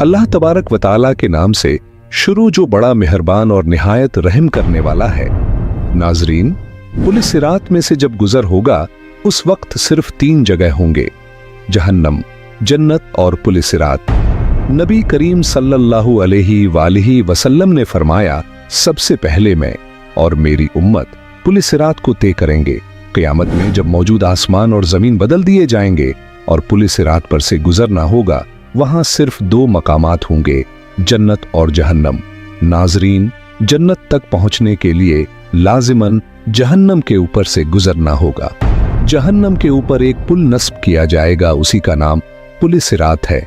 अल्लाह तबारक व तआला के नाम से शुरू जो बड़ा मेहरबान और निहायत रहम करने वाला है। नाजरीन, पुलिस सिरात में से जब गुजर होगा उस वक्त सिर्फ 3 जगह होंगे, जहन्नम, जन्नत और पुलिस सिरात। नबी करीम सल्लल्लाहु अलैहि वसल्लम ने फरमाया, सबसे पहले मैं और मेरी उम्मत पुलिस सिरात को तय करेंगे। क़यामत में जब मौजूद आसमान और जमीन बदल दिए जाएंगे और पुलिस सिरात पर से गुजरना होगा, वहां सिर्फ 2 मकामात होंगे, जन्नत और जहन्नम। नाजरीन, जन्नत तक पहुंचने के लिए लाजिमन जहन्नम के ऊपर से गुजरना होगा। जहन्नम के ऊपर एक पुल नस्ब किया जाएगा, उसी का नाम पुलिस सिरात है।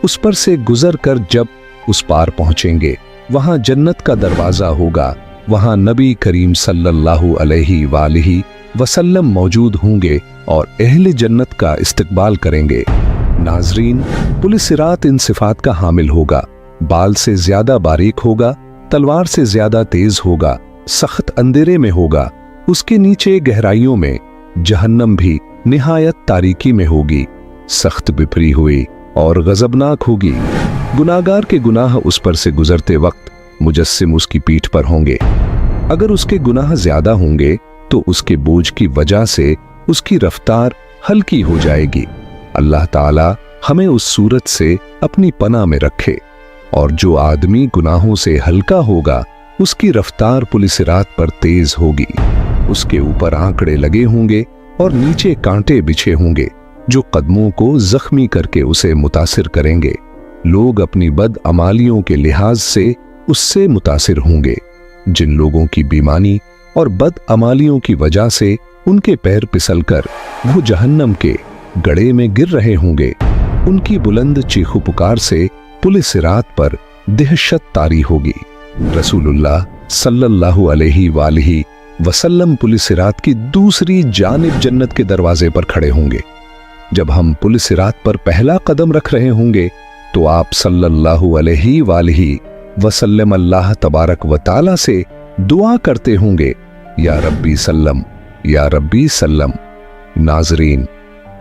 उस पर से गुजर कर जब उस पार पहुंचेंगे, वहां जन्नत का दरवाजा होगा। वहां नबी करीम सल्लल्लाहु अलैहि वसल्लम मौजूद होंगे और अहले जन्नत का इस्तकबाल करेंगे। नाजरीन, पुलिस सिरात इन सिफात का हामिल होगा। बाल से ज्यादा बारीक होगा, तलवार से ज्यादा तेज होगा, सख्त अंधेरे में होगा। उसके नीचे गहराइयों में जहन्नम भी निहायत तारीकी में होगी, सख्त बिफरी हुई और गजबनाक होगी। गुनाहगार के गुनाह उस पर से गुजरते वक्त मुजस्सिम उसकी पीठ पर होंगे। अगर उसके गुनाह ज्यादा होंगे तो उसके बोझ की वजह से उसकी रफ्तार हल्की हो जाएगी। अल्लाह ताला हमें उस सूरत से अपनी पनाह में रखे। और जो आदमी गुनाहों से हल्का होगा, उसकी रफ्तार पुलिस सिरात पर तेज होगी। उसके ऊपर आंकड़े लगे होंगे और नीचे कांटे बिछे होंगे जो कदमों को जख्मी करके उसे मुतासिर करेंगे। लोग अपनी बद अमालियों के लिहाज से उससे मुतासिर होंगे। जिन लोगों की बेईमानी और बद अमालियों की वजह से उनके पैर फिसलकर वो जहन्नम के गड्ढे में गिर रहे होंगे, उनकी बुलंद चीखो पुकार से पुलिस सिरात पर दहशत तारी होगी। रसूलुल्लाह सल्लल्लाहु अलैहि वसल्लम पुलिस सिरात की दूसरी जानिब जन्नत के दरवाजे पर खड़े होंगे। जब हम पुलिस सिरात पर पहला कदम रख रहे होंगे तो आप सल्लल्लाहु अलैहि वसल्लम अल्लाह तबारक व तआला से दुआ करते होंगे, या रब्बी सल्लम, या रब्बी सल्लम। नाजरीन,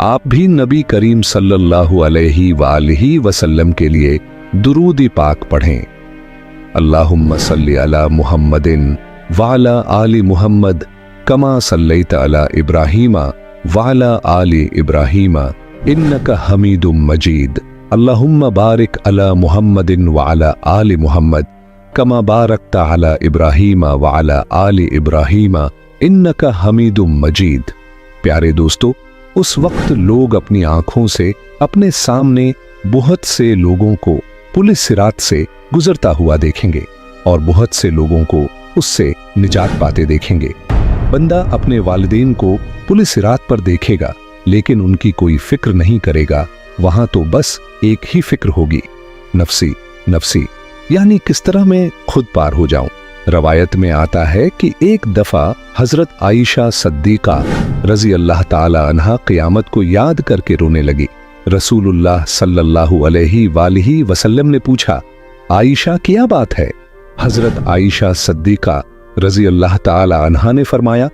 आप भी नबी करीम सल्लल्लाहु अलैहि वसल्लम के लिए दुरूद पाक पढ़ें। अल्लाहुम्मा सल्लि अला मुहम्मदिन व अला आलि मुहम्मद कमा सल्लैता अला इब्राहीमा व अला आलि इब्राहीमा इन्नका हमीदुम मजीद। अल्लाहुम्मा बारिक अला मुहम्मदिन व अला आलि मुहम्मद कमा बारकता अला इब्राहीमा व अला आलि इब्राहीमा इन्नका हमीदुम मजीद। प्यारे दोस्तों, उस वक्त लोग अपनी आंखों से अपने सामने बहुत से लोगों को पुलिस सिरात से गुजरता हुआ देखेंगे और बहुत से लोगों को उससे निजात पाते देखेंगे। बंदा अपने वालिदैन को पुलिस सिरात पर देखेगा, लेकिन उनकी कोई फिक्र नहीं करेगा। वहां तो बस एक ही फिक्र होगी, नफसी नफसी, यानी किस तरह मैं खुद पार हो जाऊं। रवायत में आता है कि एक दफा हजरत आयशा सद्दीका रजी अल्लाह ताला अन्हा क़यामत को याद करके रोने लगी। रसूलुल्लाह सल्लल्लाहु अलैहि वसल्लम ने पूछा, आयशा क्या बात है? हजरत आयशा सद्दीका रजी अल्लाह ताला अन्हा ने फरमाया,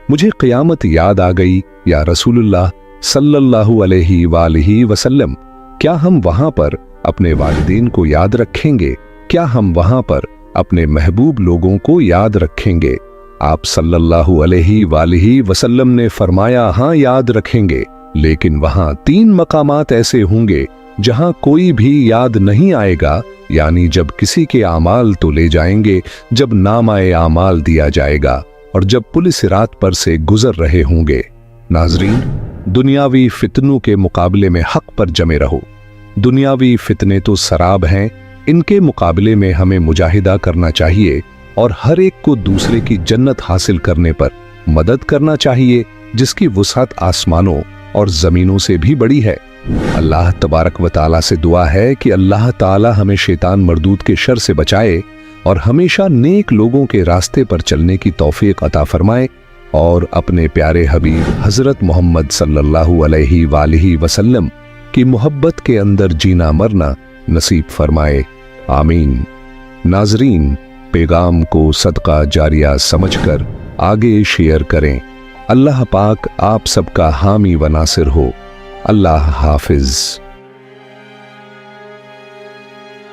मुझे क़यामत याद आ गई या रसूलुल्लाह सल्लल्लाहु अलैहि वसल्लम। क्या हम वहां पर अपने वालिदैन को याद रखेंगे? क्या हम वहां पर अपने महबूब लोगों को याद रखेंगे? आप सल्लल्लाहु अलैहि वसल्लम ने फरमाया, हाँ याद रखेंगे, लेकिन वहां 3 मकामात ऐसे होंगे जहां कोई भी याद नहीं आएगा, यानी जब किसी के आमाल तो ले जाएंगे, जब नामाए आमाल दिया जाएगा और जब पुलिस सिरात पर से गुजर रहे होंगे। नाजरीन, दुनियावी फितनों के मुकाबले में हक पर जमे रहो। दुनियावी फितने तो सराब हैं, इनके मुकाबले में हमें मुजाहिदा करना चाहिए और हर एक को दूसरे की जन्नत हासिल करने पर मदद करना चाहिए, जिसकी वुसअत आसमानों और जमीनों से भी बड़ी है। अल्लाह तबारक व तआला से दुआ है कि अल्लाह ताला हमें शैतान मरदूद के शर से बचाए और हमेशा नेक लोगों के रास्ते पर चलने की तौफीक अता फरमाए और अपने प्यारे हबीब हजरत मोहम्मद सल्लल्लाहु अलैहि वसल्लम की मोहब्बत के अंदर जीना मरना नसीब फरमाए। आमीन। नाजरीन, पैगाम को सदका जारिया समझकर आगे शेयर करें। अल्लाह पाक आप सबका हामी व नासिर हो। अल्लाह हाफिज।